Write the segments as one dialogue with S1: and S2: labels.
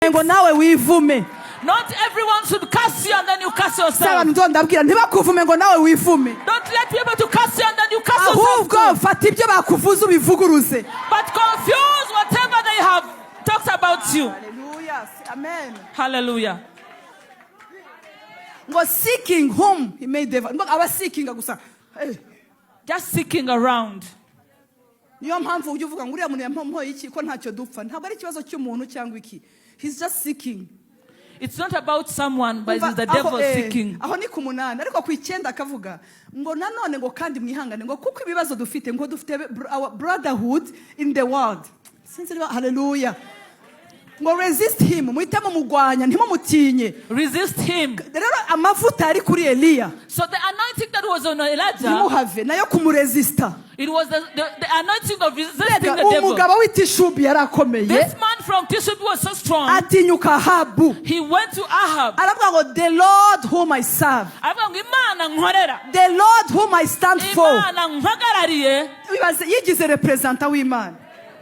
S1: ngo nawe wivume.
S2: Not everyone should curse you and then you curse yourself.
S1: Abantu ndabwira ntibakuvume ngo nawe wivume.
S2: Don't let people to curse you and then you curse yourself.
S1: Ahubwo fata ibyo bakuvuza ubivuguruze.
S2: But confuse whatever they have talked about you.
S1: Hallelujah. Amen.
S2: Hallelujah.
S1: Ngo seeking whom he made devil. Ngo aba seeking gusa.
S2: Just seeking around.
S1: Niyo mpamvu ujye uvuga ngo uriya muntu yampompoye iki ko ntacyo dupfa. Ntabwo ari ikibazo cy'umuntu cyangwa iki. He's just seeking.
S2: It's not about someone, but it's the devil seeking.
S1: Aho ni ku munani ariko ku 9 akavuga ngo nanone ngo kandi mwihangane ngo kuko ibibazo dufite ngo dufite our brotherhood in the world. Hallelujah. Ngo resist him, muhitamo mugwanya ntimumutinye.
S2: Resist him.
S1: Rero amavuta ari kuri Eliya.
S2: So the anointing that was on Elijah,
S1: ntimuhave nayo kumuresista.
S2: It was the anointing of resisting the devil.
S1: Umugabo w'Itishubi yarakomeye.
S2: This man from Tishubi was so strong.
S1: Atinyuka Ahabu.
S2: He went to Ahab.
S1: Aravuga ngo the Lord whom I serve.
S2: Aravuga ngo Imana nkorera.
S1: The Lord whom I stand for.
S2: Imana mpagarariye.
S1: Yigize representa w'Imana.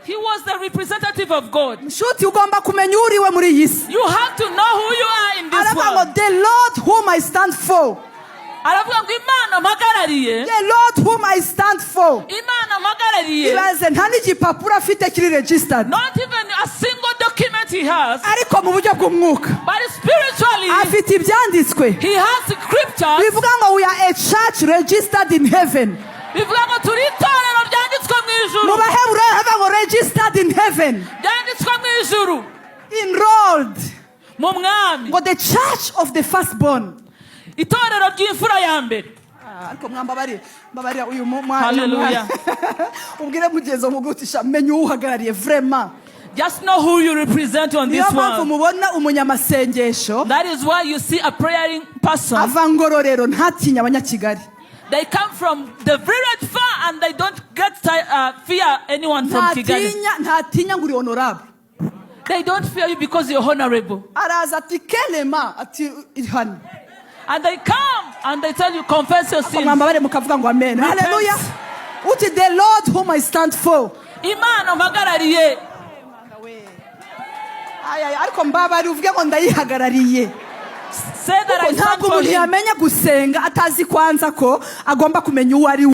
S2: He was the representative of God.
S1: Nshuti ugomba kumenya uriwe muri iyi si.
S2: You have to know who you are in this
S1: Aravuga ngo
S2: world.
S1: the Lord whom I stand for.
S2: Aravuga ngo Imana mpagarariye.
S1: The Lord whom I stand for.
S2: Imana mpagarariye.
S1: Ibaze nta n'igipapuro afite kiri registered.
S2: Not even a single document he has.
S1: Ariko mu buryo bw'umwuka.
S2: But spiritually,
S1: afite ibyanditswe.
S2: he has scriptures.
S1: Bivuga ngo we are a church registered in heaven.
S2: Bivuga ngo turi itorero ryanditswe mu ijuru.
S1: Mu Baheburayo havuga ngo registered in heaven.
S2: Ryanditswe mu ijuru.
S1: Enrolled.
S2: Mu mwami.
S1: Ngo the church of the firstborn.
S2: Itorero ry'imfura ya mbere.
S1: Ariko mwambabarira uyu mwana.
S2: Hallelujah.
S1: Ubwire mugenzo mugutisha menye uhagarariye vraiment.
S2: Just know who you represent on this
S1: world. Niyo mpamvu mubona umunyamasengesho.
S2: That is why you see a praying person.
S1: Avangororero ntatinya abanyakigali.
S2: They come from the very far and they don't get fear anyone from Kigali.
S1: Ntatinya nguri honorable.
S2: They don't fear you because you're honorable.
S1: Araza ati kelema ati ihani.
S2: And they come and they tell you confess your sins.
S1: Mukavuga ngo amen. Hallelujah. Uti the Lord whom I stand for.
S2: Imana mpagarariye.
S1: Ariko mbabari uvuge ngo ndayihagarariye.
S2: Say that I stand for him.
S1: Ntabwo umuntu yamenya gusenga atazi kwanza ko agomba kumenya uwo ari we.